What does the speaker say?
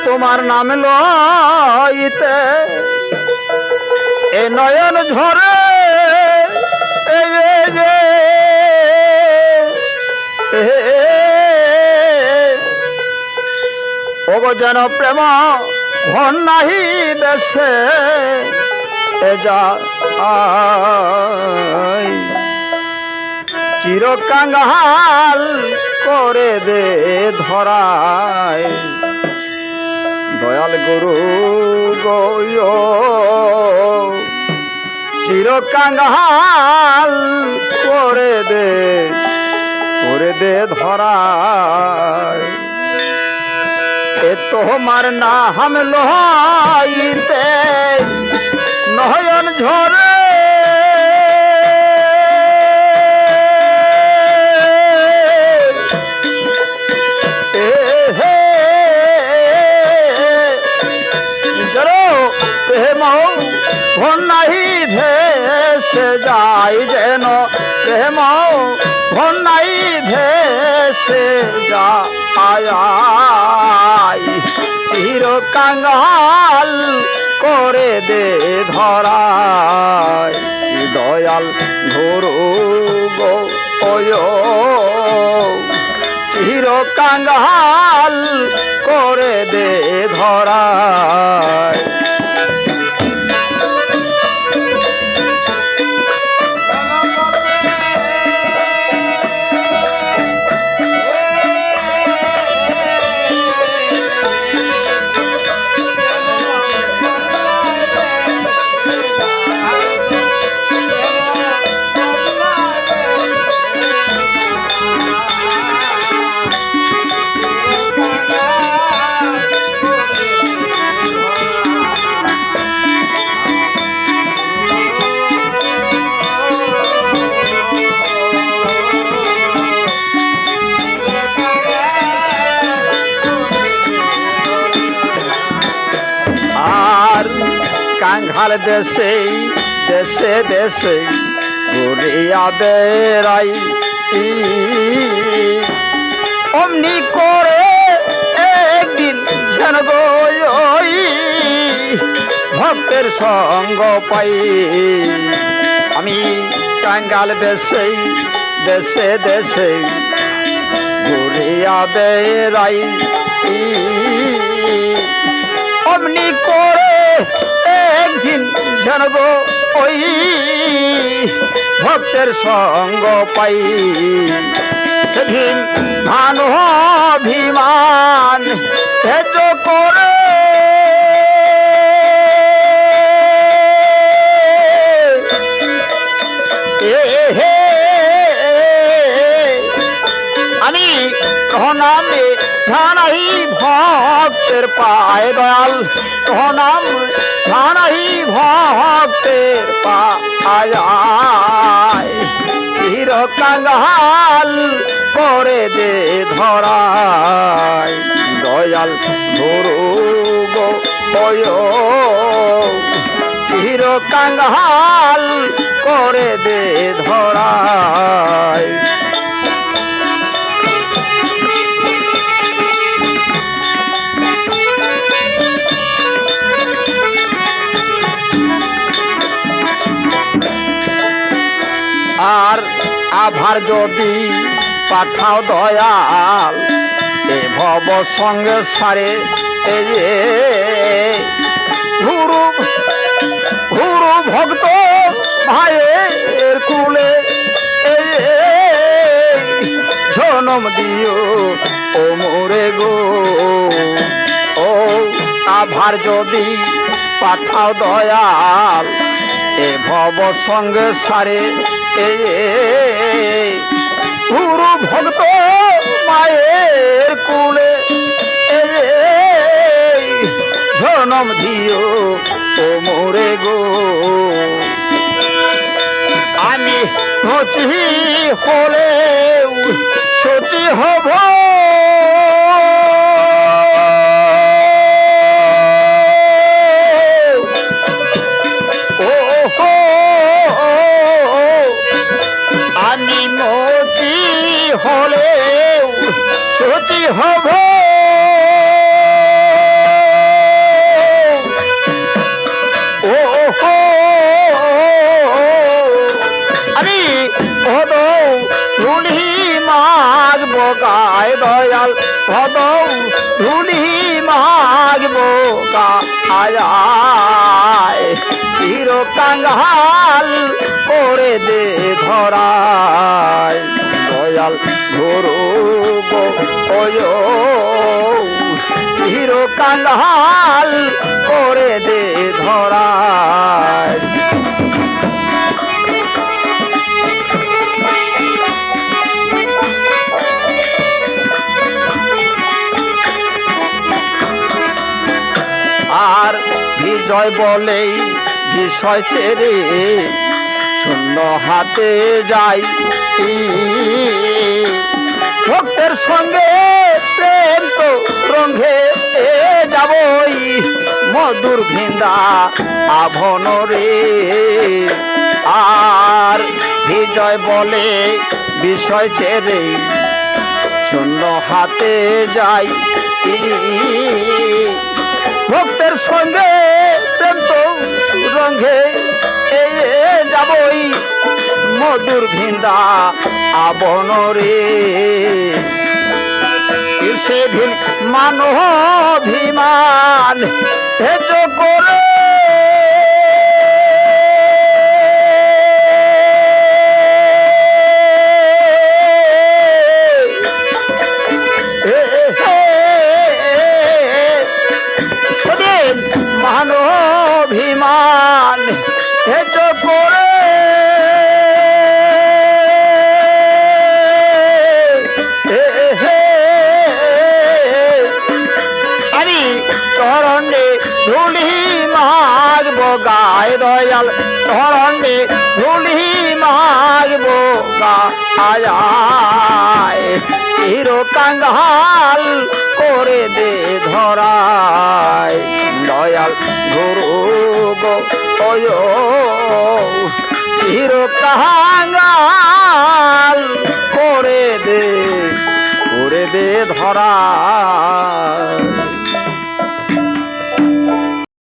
তোমার নাম লইতে এ নয়ন ঝরে ওগো যেন প্রেম ভন নাহি বেশে এ যা চির কাঙ্গাল করে দে ধরায় দয়াল গুরু গয় চির কাঙ্গাল করে দে ধরায় এ তোমার নাম লইতে নয়ন ঝরে ভন নাহি ভেসে যাই যেন প্রেম ভন নাহি ভেসে যায় চির কাঙ্গাল করে দে ধরায় দয়াল গুরু গো চির কাঙ্গাল করে দে ধরায় কাঙ্গাল দেশে দেশে দেশে ঘুরিয়া বেড়াই অমনি করে একদিন যেন গই ভক্তের সঙ্গ পাই আমি কাঙ্গাল দেশে দেশে দেশে ঘুরিয়া বেড়াই অমনি করে একদিন জানব ওই ভক্তের সঙ্গ পাই সেদিন ধান অভিমান তেজ করে আমি নামে ধানাই ভক্তের পায় দয়াল নাম ধানাই ভক্তের পায় চির কাঙ্গাল করে দে ধরায় দয়াল গুরু গো চির কাঙ্গাল করে দে ধরায় আর আভার যদি পাঠাও দয়াল এ ভব সঙ্গে সারে গুরু গুরু ভক্ত ভাইয়ের কুলে জনম দিও ও মোরে গো ও আভার যদি পাঠাও দয়াল এ ভব সঙ্গে সারে গুরু ভক্ত মায়ের কুলে জনম দিও ও মোরে গো আমি নচি হলে সচি হব আমি নচি হলে সচি হব ভদৌ ধুলি মাগব কায়ায় চির কাঙ্গাল করে দে ধরায় দয়াল গুরু গো চির কাঙ্গাল করে দে ধরায় আর বিজয় বলেই বিষয় ছেড়ে শূন্য হাতে যাই ভক্তের সঙ্গে প্রেম তো রঙে যাবই মধুর ভিন্দা আভন রে আর বিজয় বলে বিষয় ছেড়ে শূন্য হাতে যাই ভক্তের সঙ্গে প্রেম তো রঙে যাবই মধুর ভিন্দা আবন রে সেদিন মানভিমান হেজ করে মানভিমান হেজ করে আমি চরণে ধুলি মাগব গায় দয়াল চরণে ধুলি মাগব গায় চির কাঙ্গাল করে দে ধরায় দয়াল গুরু গো চির কাঙ্গাল করে দে ধরা